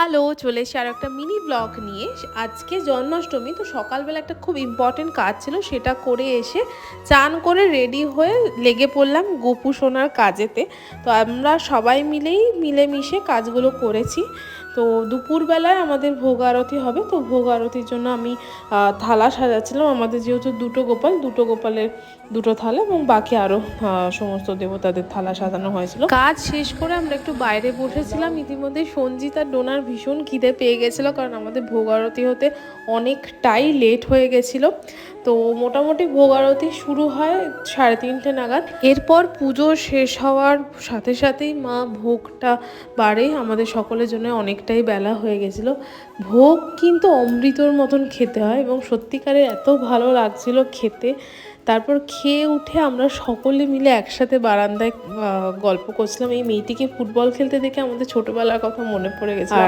Hello, চলে এসেছি আরো একটা মিনি ব্লগ নিয়ে। আজকে জন্মাষ্টমী, তো সকালবেলা একটা খুব ইম্পর্টেন্ট কাজ ছিল, সেটা করে এসে চান করে রেডি হয়ে লেগে পড়লাম গোপু সোনার কাজেতে। তো আমরা সবাই মিলেমিশে কাজগুলো করেছি। তো দুপুরবেলায় আমাদের ভোগ আরতি হবে, তো ভোগ আরতির জন্য আমি থালা সাজাচ্ছিলাম। আমাদের যেহেতু দুটো গোপালের দুটো থালা এবং বাকি আরও সমস্ত দেবতাদের থালা সাজানো হয়েছিল। কাজ শেষ করে আমরা একটু বাইরে বসেছিলাম। ইতিমধ্যে সঞ্জিত আর ডোনার ভীষণ খিদে পেয়ে গেছিলো, কারণ আমাদের ভোগ আরতি হতে অনেকটাই লেট হয়ে গেছিলো। তো মোটামুটি ভোগ আরতি শুরু হয় 3:30 নাগাদ। এরপর পুজো শেষ হওয়ার সাথে সাথেই মা ভোগটা বাড়ে। আমাদের সকলের জন্য অনেকটাই বেলা হয়ে গেছিলো। ভোগ কিন্তু অমৃতর মতন খেতে হয় এবং সত্যিকারের এত ভালো লাগছিল খেতে। তারপর খেয়ে উঠে আমরা সকলে মিলে একসাথে বারান্দায় গল্প করছিলাম। এই মেয়েটিকে ফুটবল খেলতে দেখে আমাদের ছোটবেলার কথা মনে পড়ে গেছে।